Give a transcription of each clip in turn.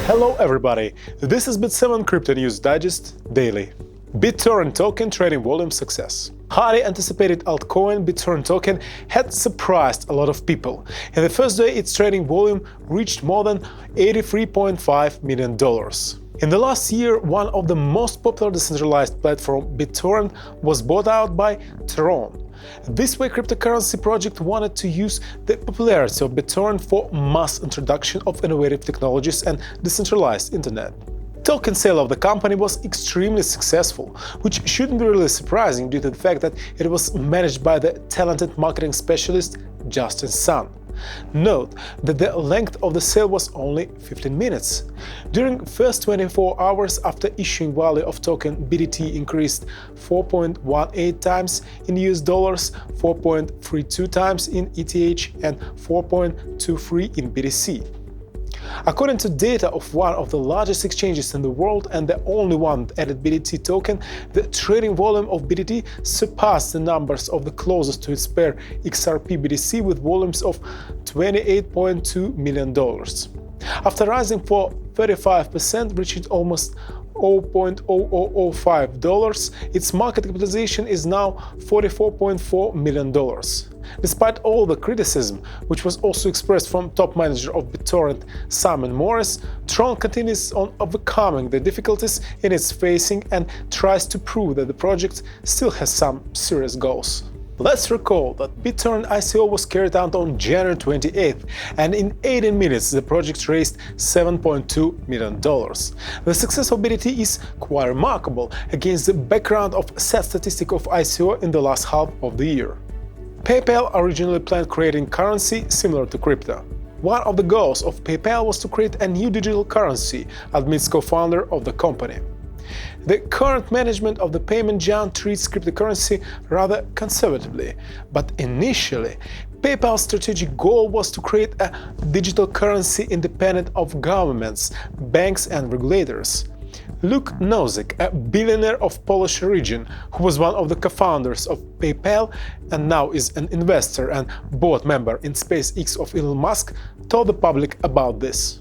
Hello everybody, this is Bitseven Crypto News Digest Daily. BitTorrent token trading volume success. Highly anticipated altcoin BitTorrent token had surprised a lot of people. In the first day, its trading volume reached more than $83.5 million. In the last year, one of the most popular decentralized platform, BitTorrent, was bought out by TRON. This way, cryptocurrency project wanted to use the popularity of BitTorrent for mass introduction of innovative technologies and decentralized internet. Token sale of the company was extremely successful, which shouldn't be really surprising due to the fact that it was managed by the talented marketing specialist Justin Sun. Note that the length of the sale was only 15 minutes. During first 24 hours after issuing, value of token BTT increased 4.18 times in US dollars, 4.32 times in ETH, and 4.23 in BTC. According to data of one of the largest exchanges in the world and the only one that added BTT token, the trading volume of BTT surpassed the numbers of the closest to its pair XRP BTC with volumes of $28.2 million. After rising for 35%, reaching almost $0.0005, its market capitalization is now $44.4 million. Despite all the criticism, which was also expressed from top manager of BitTorrent, Simon Morris, TRON continues on overcoming the difficulties it is facing and tries to prove that the project still has some serious goals. Let's recall that BitTorrent ICO was carried out on January 28th, and in 18 minutes the project raised $7.2 million. The success of BTT is quite remarkable against the background of sad statistic of ICO in the last half of the year. PayPal originally planned creating currency similar to crypto. One of the goals of PayPal was to create a new digital currency, admits co-founder of the company. The current management of the payment giant treats cryptocurrency rather conservatively, but initially, PayPal's strategic goal was to create a digital currency independent of governments, banks and regulators. Luke Nozick, a billionaire of Polish origin, who was one of the co-founders of PayPal and now is an investor and board member in SpaceX of Elon Musk, told the public about this.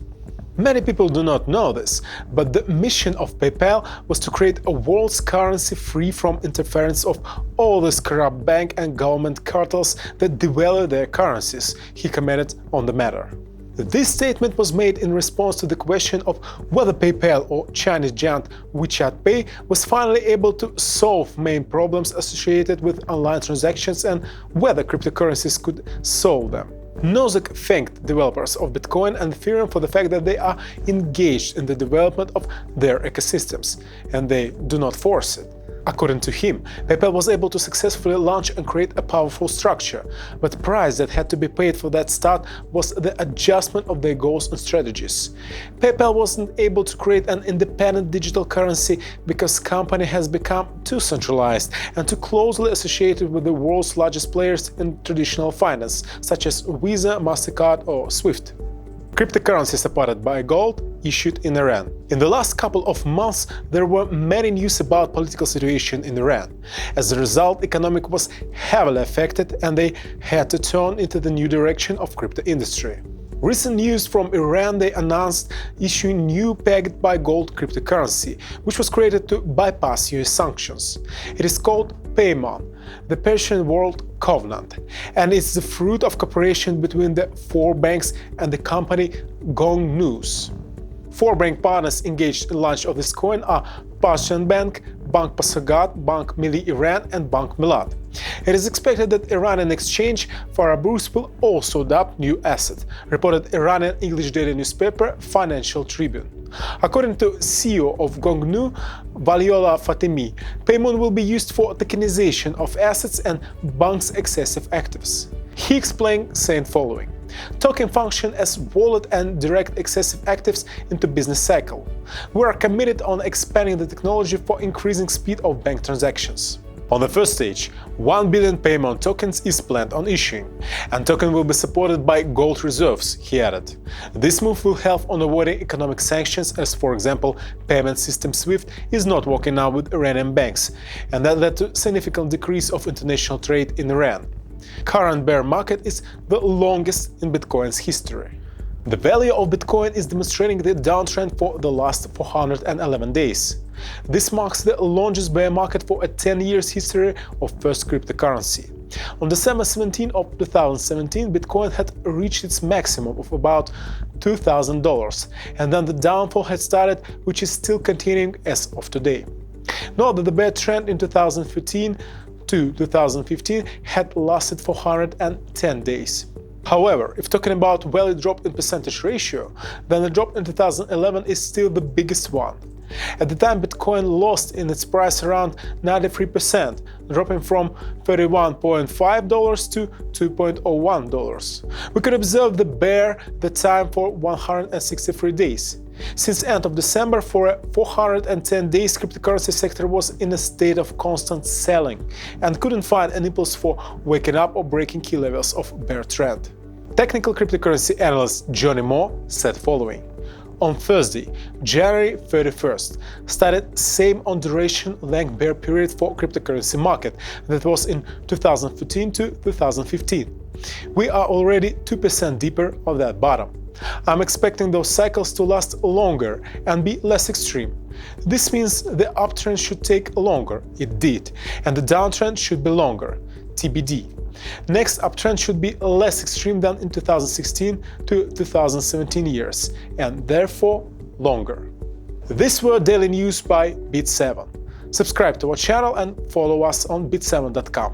Many people do not know this, but the mission of PayPal was to create a world's currency free from interference of all these corrupt bank and government cartels that devalue their currencies, he commented on the matter. This statement was made in response to the question of whether PayPal or Chinese giant WeChat Pay was finally able to solve main problems associated with online transactions and whether cryptocurrencies could solve them. Nozick thanked developers of Bitcoin and Ethereum for the fact that they are engaged in the development of their ecosystems, and they do not force it. According to him, PayPal was able to successfully launch and create a powerful structure, but the price that had to be paid for that start was the adjustment of their goals and strategies. PayPal wasn't able to create an independent digital currency because the company has become too centralized and too closely associated with the world's largest players in traditional finance, such as Visa, MasterCard or SWIFT. Cryptocurrency supported by gold issued in Iran. In the last couple of months, there were many news about political situation in Iran. As a result, economic was heavily affected and they had to turn into the new direction of crypto industry. Recent news from Iran, they announced issuing new pegged by gold cryptocurrency, which was created to bypass US sanctions. It is called Paymon, the Persian World Covenant, and it's the fruit of cooperation between the 4 banks and the company Gong News. 4 bank partners engaged in launch of this coin are Persian Bank, Bank Pasagat, Bank Milli Iran and Bank Milad. It is expected that Iranian exchange Faraburs will also adopt new asset, reported Iranian English daily newspaper Financial Tribune. According to CEO of Gongnu, Valiola Fatemi, Paymon will be used for tokenization of assets and banks' excessive actives. He explained, saying following: token function as wallet and direct excessive actives into business cycle. We are committed on expanding the technology for increasing speed of bank transactions. On the first stage, 1 billion Paymon tokens is planned on issuing, and token will be supported by gold reserves, he added. This move will help on avoiding economic sanctions as, for example, payment system SWIFT is not working now with Iranian banks, and that led to significant decrease of international trade in Iran. Current bear market is the longest in Bitcoin's history. The value of Bitcoin is demonstrating the downtrend for the last 411 days. This marks the longest bear market for a 10-year history of first cryptocurrency. On December 17 of 2017, Bitcoin had reached its maximum of about $2,000, and then the downfall had started, which is still continuing as of today. Note that the bear trend in 2013 to 2015 had lasted 410 days. However, if talking about value drop in percentage ratio, then the drop in 2011 is still the biggest one. At the time, Bitcoin lost in its price around 93%, dropping from $31.5 to $2.01. We could observe the bear the time for 163 days. Since end of December, for 410 days, cryptocurrency sector was in a state of constant selling and couldn't find an impulse for waking up or breaking key levels of bear trend. Technical cryptocurrency analyst Johnny Moore said following: on Thursday, January 31st, started same on duration length bear period for cryptocurrency market that was in 2014 to 2015. We are already 2% deeper of that bottom. I'm expecting those cycles to last longer and be less extreme. This means the uptrend should take longer, it did, and the downtrend should be longer, TBD. Next uptrend should be less extreme than in 2016 to 2017 years, and therefore longer. These were daily news by Bitseven. Subscribe to our channel and follow us on bitseven.com.